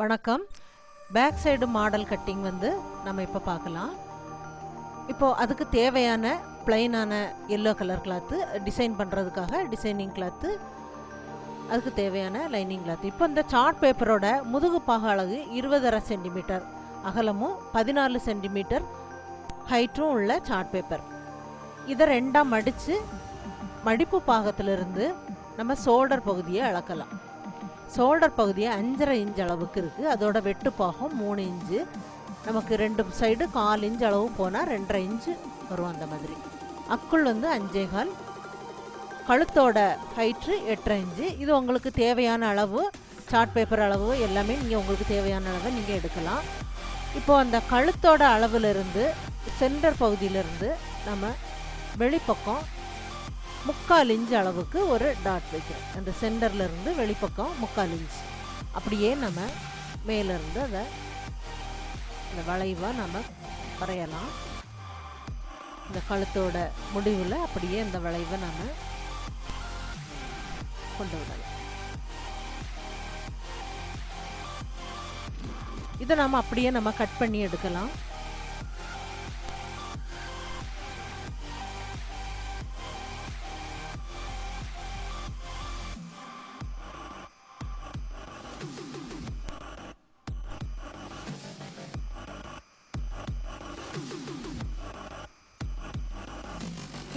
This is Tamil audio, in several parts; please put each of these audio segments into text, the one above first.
வணக்கம். பேக் சைடு மாடல் கட்டிங் வந்து நம்ம இப்போ பார்க்கலாம். இப்போது அதுக்கு தேவையான பிளைனான எல்லோ கலர் கிளாத்து டிசைன் பண்ணுறதுக்காக டிசைனிங் கிளாத்து, அதுக்கு தேவையான லைனிங் கிளாத்து. இப்போ இந்த சார்ட் பேப்பரோட முதுகு பாக அழகு 20.5 சென்டிமீட்டர் அகலமும் 14 சென்டிமீட்டர் ஹைட்டும் உள்ள சார்ட் பேப்பர். இதை ரெண்டாக மடித்து மடிப்பு பாகத்திலிருந்து நம்ம ஷோல்டர் பகுதியை அளக்கலாம். ஷோல்டர் பகுதியை 5.5 இன்ச் அளவுக்கு இருக்குது. அதோட வெட்டு பாகம் 3 இன்ச்சு. நமக்கு 2 சைடு 4 இன்ச் அளவு போனால் 2.5 இன்ச்சு வரும். அந்த மாதிரி அக்குள் வந்து 5.25. கழுத்தோட ஹைட்டு 8.5 இன்ச்சு. இது உங்களுக்கு தேவையான அளவு, சார்ட் பேப்பர் அளவு எல்லாமே நீங்கள் உங்களுக்கு தேவையான அளவை நீங்கள் எடுக்கலாம். இப்போது அந்த கழுத்தோட அளவுலேருந்து சென்டர் பகுதியிலேருந்து நம்ம வெளிப்பக்கம் 3/4 இன்ச் அளவுக்கு ஒரு டாட் வைக்கிறோம். அந்த சென்டர்லேருந்து வெளிப்பக்கம் 3/4 இன்ச். அப்படியே நம்ம மேலேருந்து அதை இந்த வளைவாக நம்ம வரையலாம். இந்த கழுத்தோட முடிவில் அப்படியே இந்த வளைவை நம்ம கொண்டு விடலாம். இதை நம்ம அப்படியே நம்ம கட் பண்ணி எடுக்கலாம்.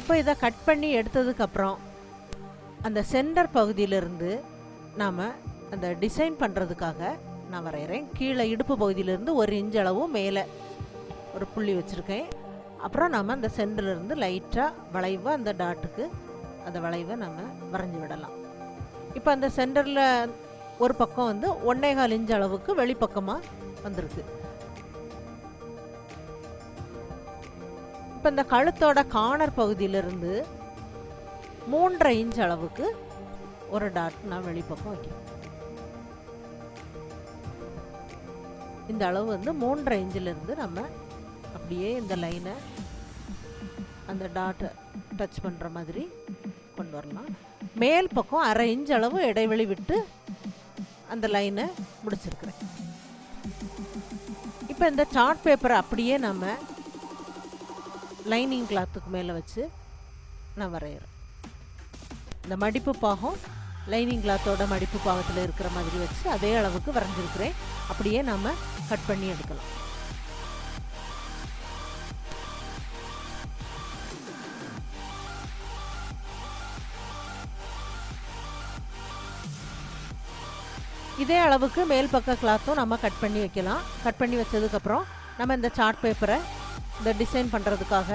இப்போ இதை கட் பண்ணி எடுத்ததுக்கப்புறம் அந்த சென்டர் பகுதியிலிருந்து நாம் அந்த டிசைன் பண்ணுறதுக்காக நான் வரைகிறேன். கீழே இடுப்பு பகுதியிலேருந்து 1 இன்ச் அளவு மேலே ஒரு புள்ளி வச்சுருக்கேன். அப்புறம் நம்ம அந்த சென்டர்லேருந்து லைட்டாக வளைவாக அந்த டாட்டுக்கு அந்த வளைவை நம்ம வரைஞ்சி விடலாம். இப்போ அந்த சென்டரில் ஒரு பக்கம் வந்து 1.25 இன்ச் அளவுக்கு வெளிப்பக்கமாக வந்திருக்கு. இப்போ இந்த கழுத்தோட கார்னர் பகுதியிலிருந்து 3.5 இன்ச் அளவுக்கு ஒரு டாட் நான் வெளிப்பக்கம் வைக்கிறேன். இந்த அளவு வந்து 3.5 இன்ச்சிலிருந்து நம்ம அப்படியே இந்த லைனை அந்த டாட்டை டச் பண்ணுற மாதிரி கொண்டு வரலாம். மேல் பக்கம் 1/2 இன்ச் அளவு இடைவெளி விட்டு அந்த லைனை முடிச்சிருக்கிறேன். இப்போ இந்த சார்ட் பேப்பரை அப்படியே நம்ம லைனிங் கிளாத்துக்கு மேலே வச்சு நான் வரைகிறேன். இந்த மடிப்பு பாகம் லைனிங் கிளாத்தோட மடிப்பு பாகத்தில் இருக்கிற மாதிரி வச்சு அதே அளவுக்கு வரைஞ்சிருக்கிறேன். அப்படியே நாம் கட் பண்ணி எடுக்கலாம். இதே அளவுக்கு மேல் பக்க கிளாத்தும் நம்ம கட் பண்ணி வைக்கலாம். கட் பண்ணி வச்சதுக்கப்புறம் நம்ம இந்த சார்ட் பேப்பரை இந்த டிசைன் பண்ணுறதுக்காக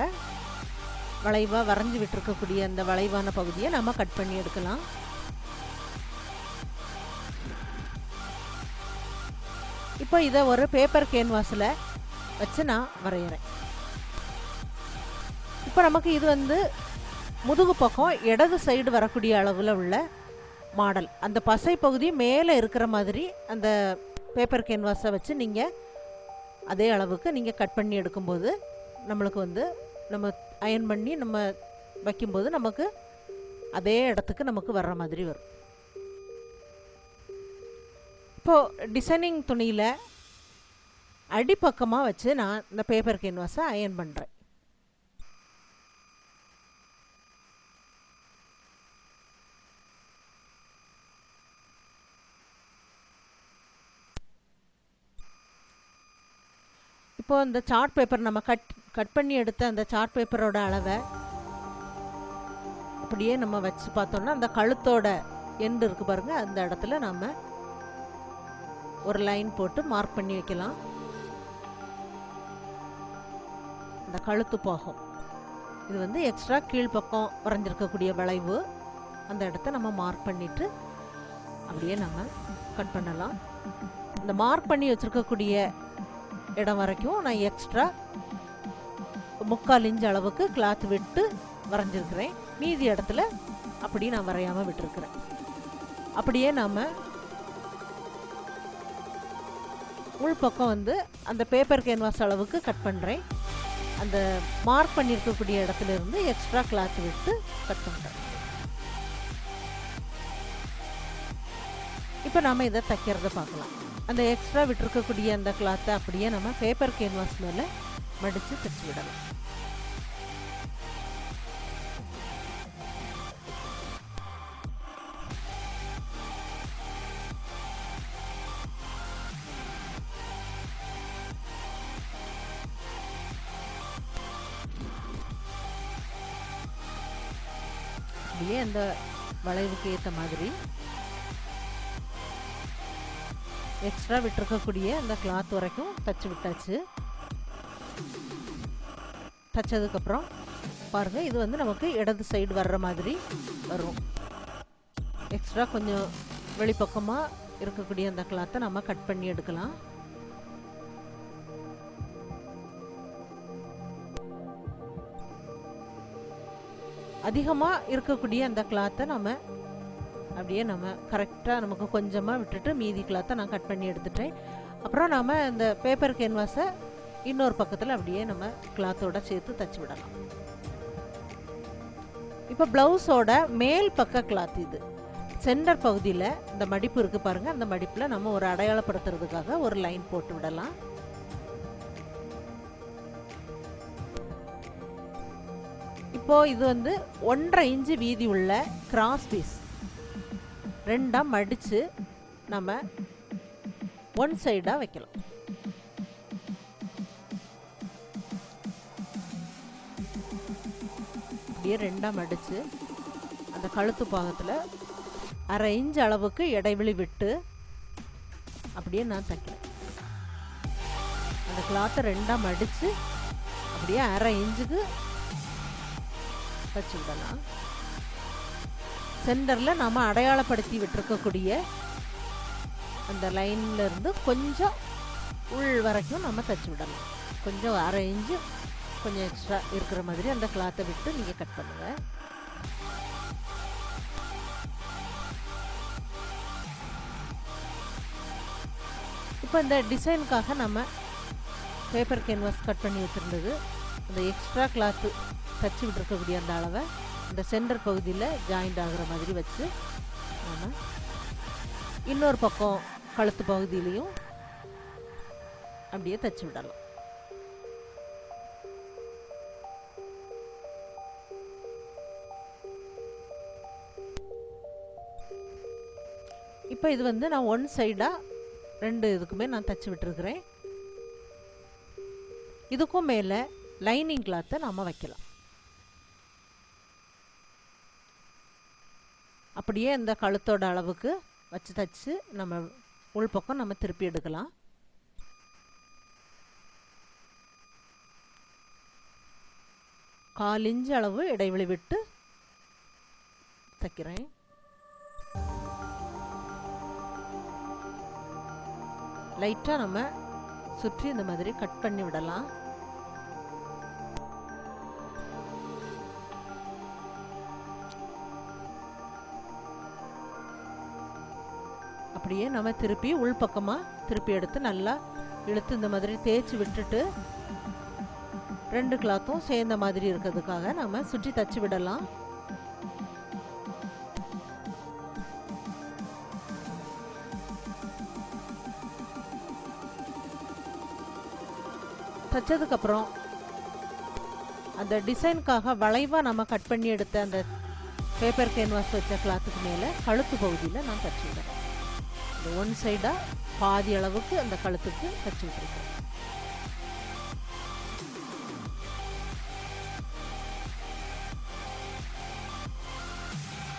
வளைவாக வரைஞ்சி விட்டுருக்கக்கூடிய அந்த வளைவான பகுதியை நம்ம கட் பண்ணி எடுக்கலாம். இப்போ இதை ஒரு பேப்பர் கேன்வாஸில் வச்சு நான் வரைகிறேன். இப்போ நமக்கு இது வந்து முதுகு பக்கம் இடது சைடு வரக்கூடிய அளவில் உள்ள மாடல். அந்த பசை பகுதி மேலே இருக்கிற மாதிரி அந்த பேப்பர் கேன்வாஸை வச்சு நீங்கள் அதே அளவுக்கு நீங்கள் கட் பண்ணி எடுக்கும்போது நம்மளுக்கு வந்து நம்ம அயன் பண்ணி நம்ம வைக்கும்போது நமக்கு அதே இடத்துக்கு நமக்கு வர்ற மாதிரி வரும். இப்போது டிசைனிங் துணியில் அடிப்பக்கமாக வச்சு நான் இந்த பேப்பர் கேன்வாஸை அயன் பண்ணுறேன். இப்போது இந்த சார்ட் பேப்பர் நம்ம கட் பண்ணி எடுத்த அந்த சார்ட் பேப்பரோட அளவை அப்படியே நம்ம வச்சு பார்த்தோம்னா அந்த கழுத்தோட எண்டு இருக்குது பாருங்கள், அந்த இடத்துல நம்ம ஒரு லைன் போட்டு மார்க் பண்ணி வைக்கலாம். அந்த கழுத்து பாகம் இது வந்து எக்ஸ்ட்ரா கீழ்ப்பக்கம் வரைஞ்சிருக்கக்கூடிய வளைவு. அந்த இடத்த நம்ம மார்க் பண்ணிவிட்டு அப்படியே நம்ம கட் பண்ணலாம். இந்த மார்க் பண்ணி வச்சுருக்கக்கூடிய இடம் வரைக்கும் நான் எக்ஸ்ட்ரா 3/4 இன்ச் அளவுக்கு கிளாத் விட்டு வரைஞ்சிருக்கிறேன். மீதி இடத்துல அப்படி நான் வரையாமல் விட்டுருக்கிறேன். அப்படியே நாம் உள்பக்கம் வந்து அந்த பேப்பர் கேன்வாஸ் அளவுக்கு கட் பண்ணுறேன். அந்த மார்க் பண்ணியிருக்கக்கூடிய இடத்துல இருந்து எக்ஸ்ட்ரா கிளாத் விட்டு கட் பண்ணுறேன். இப்போ நாம் இதை தைக்கிறத பார்க்கலாம். அந்த எக்ஸ்ட்ரா விட்டுருக்கக்கூடிய அந்த கிளாத்தை அப்படியே நம்ம பேப்பர் கேன்வாஸ் மேலே மடித்து தைச்சி விடலாம். அப்படியே அந்த வளைவுக்கு ஏற்ற மாதிரி எக்ஸ்ட்ரா விட்டுருக்கக்கூடிய அந்த கிளாத் வரைக்கும் தச்சு விட்டாச்சு. தச்சதுக்கப்புறம் பாருங்கள், இது வந்து நமக்கு இடது சைடு வர்ற மாதிரி வரும். எக்ஸ்ட்ரா கொஞ்சம் வெளிப்பக்கமாக இருக்கக்கூடிய அந்த கிளாத்தை நம்ம கட் பண்ணி எடுக்கலாம். அதிகமாக இருக்கக்கூடிய அந்த கிளாத்தை நம்ம அப்படியே நம்ம கரெக்டாக நமக்கு கொஞ்சமாக விட்டுட்டு மீதி கிளாத்தை நான் கட் பண்ணி எடுத்துட்டேன். அப்புறம் நாம் இந்த பேப்பர் கேன்வாஸை இன்னொரு பக்கத்தில் அப்படியே நம்ம கிளாத்தோட சேர்த்து தச்சு விடலாம். இப்போ ப்ளவுஸோட மேல் பக்க கிளாத் இது சென்டர் பகுதியில் இந்த மடிப்பு இருக்குது பாருங்கள், அந்த மடிப்பில் நம்ம ஒரு அடையாளப்படுத்துறதுக்காக ஒரு லைன் போட்டு விடலாம். இப்போது இது வந்து 1.5 இன்ச்சு வீதி உள்ள கிராஸ் பீஸ் ரெண்டாக மடித்து நம்ம ஒன் சைடாக வைக்கலாம். அப்படியே ரெண்டாக மடித்து அந்த கழுத்து பாகத்தில் 1/2 இன்ச் அளவுக்கு இடைவெளி விட்டு அப்படியே நான் தைக்கிறேன். அந்த கிளாத்தை ரெண்டாக மடித்து அப்படியே 1/2 இன்ச்சுக்கு தச்சு விடலாம். சென்டரில் நம்ம அடையாளப்படுத்தி விட்டுருக்கக்கூடிய அந்த லைன்ல இருந்து கொஞ்சம் உள் வரைக்கும் நம்ம தச்சு விடலாம். கொஞ்சம் 1/2 இன்ச்சு கொஞ்சம் எக்ஸ்ட்ரா இருக்கிற மாதிரி அந்த கிளாத்தை விட்டு நீங்கள் கட் பண்ணுங்கள். இப்போ இந்த டிசைனுக்காக நம்ம பேப்பர் கேன்வாஸ் கட் பண்ணி வச்சுருந்தது அந்த எக்ஸ்ட்ரா கிளாத்து தச்சு விட்டுருக்கக்கூடிய அந்த அளவை இந்த சென்டர் பகுதியில் ஜாயிண்ட் ஆகிற மாதிரி வச்சு நம்ம இன்னொரு பக்கம் கழுத்து பகுதியிலையும் அப்படியே தச்சு விடலாம். இப்போ இது வந்து நான் ஒன் சைடாக 2 இதுக்குமே நான் தச்சு விட்டுருக்கிறேன். இதுக்கும் மேலே லைனிங் கிளாத்தை நாம் வைக்கலாம். அப்படியே இந்த கழுத்தோட அளவுக்கு வச்சு தச்சு நம்ம உள்பக்கம் நம்ம திருப்பி எடுக்கலாம். கால் இன்ச்சு அளவு இடைவெளி விட்டு தைக்கிறேன். லைட்டாக நம்ம சுற்றி இந்த மாதிரி கட் பண்ணி விடலாம். அப்படியே நம்ம திருப்பி உள்பக்கமாக திருப்பி எடுத்து நல்லா இழுத்து இந்த மாதிரி தேய்ச்சி விட்டுட்டு 2 கிளாத்தும் சேர்ந்த மாதிரி இருக்கிறதுக்காக நம்ம சுற்றி தச்சு விடலாம். தச்சதுக்கப்புறம் அந்த டிசைனுக்காக வளைவாக நம்ம கட் பண்ணி எடுத்த அந்த பேப்பர் கேன்வாஸ் வச்ச கிளாத்துக்கு மேலே கழுத்து பகுதியில் நான் தச்சு விடுறேன். இந்த ஒன் சைடாக பாதி அளவுக்கு அந்த கழுத்துக்கு தச்சு விட்டுருக்கேன்.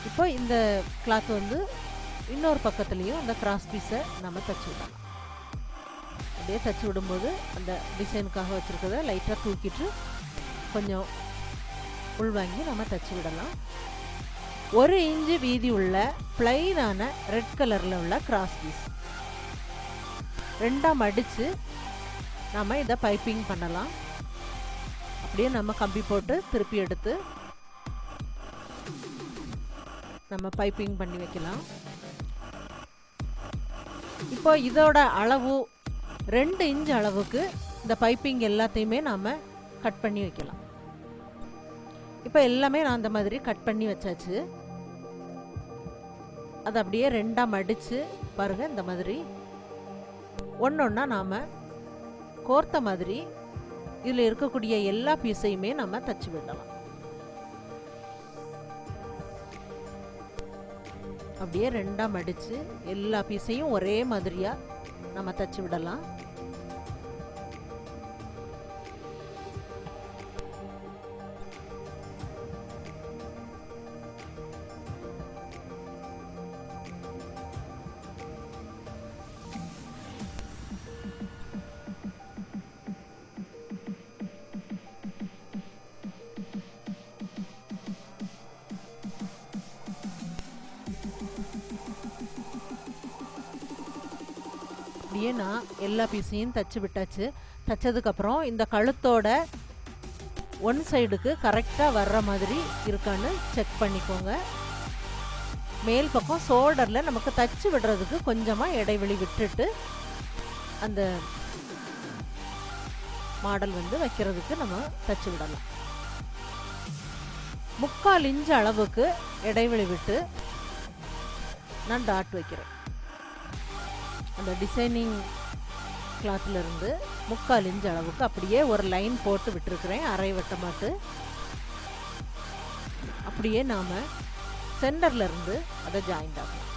இப்போ இந்த கிளாத் வந்து இன்னொரு பக்கத்துலேயும் அந்த கிராஸ் பீஸை நம்ம தச்சு விடலாம். அப்படியே தச்சு விடும்போது அந்த டிசைனுக்காக வச்சுருக்கிறத லைட்டாக தூக்கிட்டு கொஞ்சம் உள்வாங்கி நம்ம தச்சு விடலாம். 1 இன்ச்சு வீதி உள்ள பிளைனான ரெட் கலரில் உள்ள கிராஸ் பீஸ் ரெண்டாக மடித்து நம்ம இதை பைப்பிங் பண்ணலாம். அப்படியே நம்ம கம்பி போட்டு திருப்பி எடுத்து நம்ம பைப்பிங் பண்ணி வைக்கலாம். இப்போ இதோட அளவு 2 இன்ச் அளவுக்கு இந்த பைப்பிங் எல்லாத்தையுமே நாம் கட் பண்ணி வைக்கலாம். இப்போ எல்லாமே நான் அந்த மாதிரி கட் பண்ணி வச்சாச்சு. அதை அப்படியே ரெண்டாக மடித்து பாருங்கள், இந்த மாதிரி ஒன்றொன்னா நாம் கோர்த்த மாதிரி இதில் இருக்கக்கூடிய எல்லா பீஸையுமே நம்ம தச்சு விடலாம். அப்படியே ரெண்டாக மடித்து எல்லா பீஸையும் ஒரே மாதிரியாக நம்ம தச்சு விடலாம். அப்படியே நான் எல்லா பீஸையும் தச்சு விட்டாச்சு. தச்சதுக்கப்புறம் இந்த கழுத்தோட ஒன் சைடுக்கு கரெக்டாக வர்ற மாதிரி இருக்கான்னு செக் பண்ணிக்கோங்க. மேல் பக்கம் ஷோல்டரில் நமக்கு தச்சு விடுறதுக்கு கொஞ்சமாக இடைவெளி விட்டுட்டு அந்த மாடல் வந்து வைக்கிறதுக்கு நம்ம தச்சு விடலாம். 3/4 இன்ச் அளவுக்கு இடைவெளி விட்டு நான் டாட் வைக்கிறேன். அந்த டிசைனிங் கிளாத்லேருந்து 3/4 இன்ச் அளவுக்கு அப்படியே ஒரு லைன் போட்டு விட்டுருக்குறேன், அரை வட்டமாட்டு. அப்படியே நாம் சென்டர்லேருந்து அதை ஜாயிண்ட் ஆகலாம்.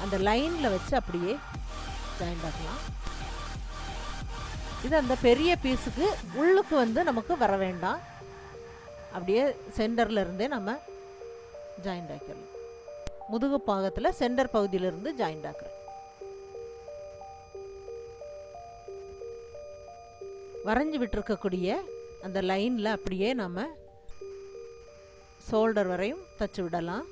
அந்த லைனில் வச்சு அப்படியே ஜாயிண்ட் ஆகலாம். இது அந்த பெரிய பீஸுக்கு உள்ளுக்கு வந்து நமக்கு வர வேண்டாம். அப்படியே சென்டர்லேருந்தே நம்ம ஜாயிண்ட் ஆக்கிடலாம். முதுகு பாகத்தில் சென்டர் பகுதியிலிருந்து ஜாயிண்ட் ஆக்குறேன். வரைஞ்சி விட்டுருக்கக்கூடிய அந்த லைனில் அப்படியே நம்ம ஷோல்டர் வரையும் தச்சு விடலாம்.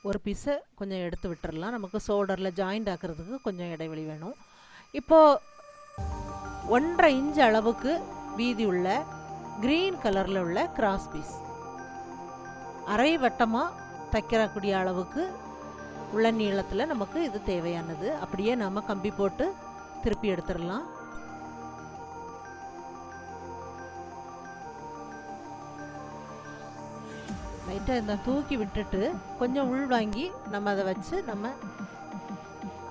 ஒரு பீஸை கொஞ்சம் எடுத்து விட்டுறலாம். நமக்கு ஷோல்டரில் ஜாயிண்ட் ஆக்கிறதுக்கு கொஞ்சம் இடைவெளி வேணும். இப்போது 1.5 இன்ச் அளவுக்கு வீதி உள்ள கிரீன் கலரில் உள்ள கிராஸ் பீஸ் அரை வட்டமாக தைக்கக்கூடிய அளவுக்கு உள்ள நீளத்தில் நமக்கு இது தேவையானது. அப்படியே நம்ம கம்பி போட்டு திருப்பி எடுத்துடலாம். லைட்டாக இந்த தூக்கி விட்டுட்டு கொஞ்சம் உள் வாங்கி நம்ம அதை வச்சு நம்ம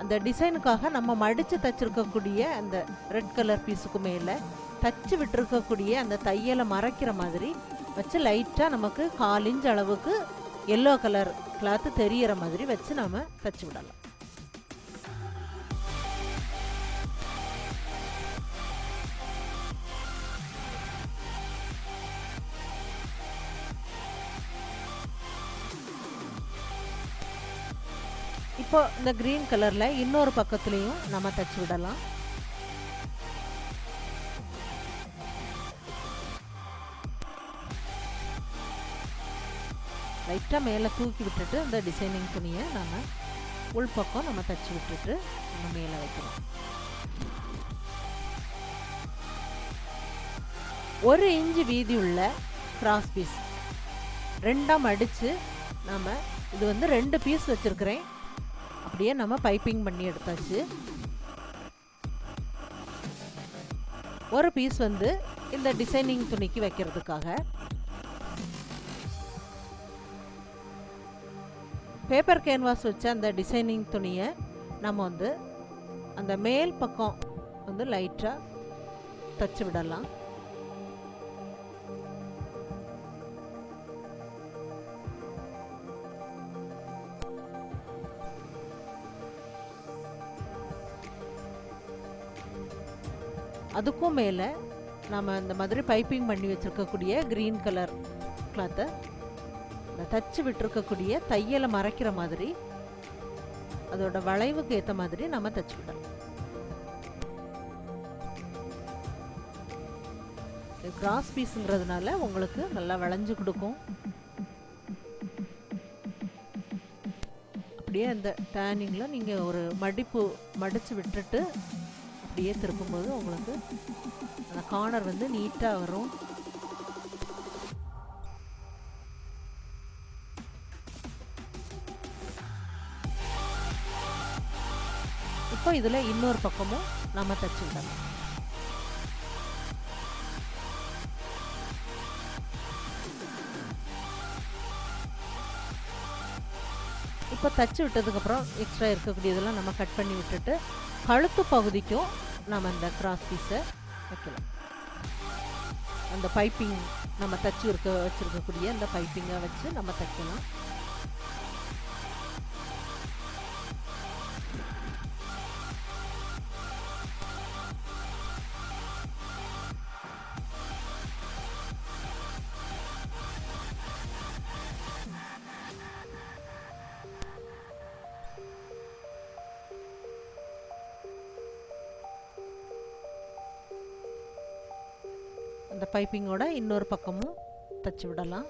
அந்த டிசைனுக்காக நம்ம மடித்து தச்சிருக்கக்கூடிய அந்த ரெட் கலர் பீஸுக்கு மேலே தச்சு விட்டுருக்கக்கூடிய அந்த தையலை மறைக்கிற மாதிரி வச்சு லைட்டாக நமக்கு 1/4 இன்ச் அளவுக்கு எல்லோ கலர் கிளாத்து தெரிகிற மாதிரி வச்சு நம்ம தச்சு விடலாம். இப்போ இந்த கிரீன் கலரில் இன்னொரு பக்கத்துலேயும் நம்ம தச்சு விடலாம். லைட்டாக மேலே தூக்கி விட்டுட்டு இந்த டிசைனிங் துணியை நம்ம உள்பக்கம் நம்ம தச்சு விட்டுட்டு நம்ம மேலே வைக்கிறோம். 1 இன்ச் வீதி உள்ள கிராஸ் பீஸ் ரெண்டாக மடித்து நம்ம இது வந்து 2 பீஸ் வச்சுருக்கிறேன். அப்படியே நம்ம பைப்பிங் பண்ணி எடுத்தாச்சு. ஒரு பீஸ் வந்து இந்த டிசைனிங் துணிக்கு வைக்கிறதுக்காக பேப்பர் கேன்வாஸ் வச்ச அந்த டிசைனிங் துணியை நம்ம வந்து அந்த மேல் பக்கம் வந்து லைட்டாக தச்சு விடலாம். அதுக்கும் மேலே நம்ம இந்த மாதிரி பைப்பிங் பண்ணி வச்சுருக்கக்கூடிய க்ரீன் கலர் கிளாத்தை தச்சு விட்டுருக்கக்கூடிய தையலை மறைக்கிற மாதிரி அதோட வளைவுக்கு ஏற்ற மாதிரி நம்ம தச்சு விடலாம். கிராஸ் பீஸுங்கிறதுனால உங்களுக்கு நல்லா வளைஞ்சு கொடுக்கும். அப்படியே அந்த டேனிங்கில் நீங்கள் ஒரு மடித்து விட்டுட்டு அப்படியே திருப்பும்போது உங்களுக்கு அந்த கார்னர் வந்து நீட்டாக வரும். இப்போ இப்போ இதில் இன்னொரு பக்கமும் நம்ம தச்சு விடலாம். இப்போ தச்சு விட்டதுக்கப்புறம் எக்ஸ்ட்ரா இருக்கக்கூடியதெல்லாம் நம்ம கட் பண்ணி விட்டுட்டு கழுத்து பகுதிக்கும் நம்ம இந்த கிராஸ் பீஸை வைக்கலாம். அந்த பைப்பிங் நம்ம தச்சு வச்சுருக்கக்கூடிய அந்த பைப்பிங்கை வச்சு நம்ம தைக்கலாம். அந்த பைப்பிங்கோட இன்னொரு பக்கமும் தச்சு விடலாம்.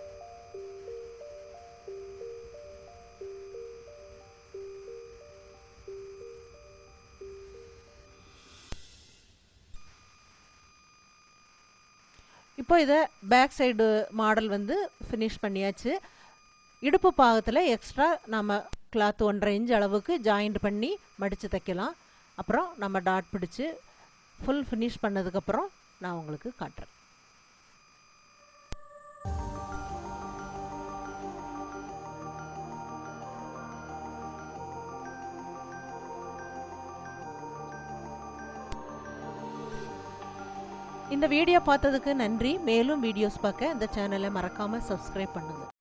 இப்போ இதை பேக் சைடு மாடல் வந்து ஃபினிஷ் பண்ணியாச்சு. இடுப்பு பாகத்தில் எக்ஸ்ட்ரா நம்ம கிளாத் 1.5 இன்ச் அளவுக்கு ஜாயிண்ட் பண்ணி மடித்து தைக்கலாம். அப்புறம் நம்ம டாட் பிடிச்சி ஃபுல் ஃபினிஷ் பண்ணதுக்கப்புறம் நான் உங்களுக்கு காட்டுறேன். இந்த வீடியோ பார்த்ததுக்கு நன்றி. மேலும் வீடியோஸ் பார்க்க இந்த சேனலை மறக்காமல் சப்ஸ்கிரைப் பண்ணுங்கள்.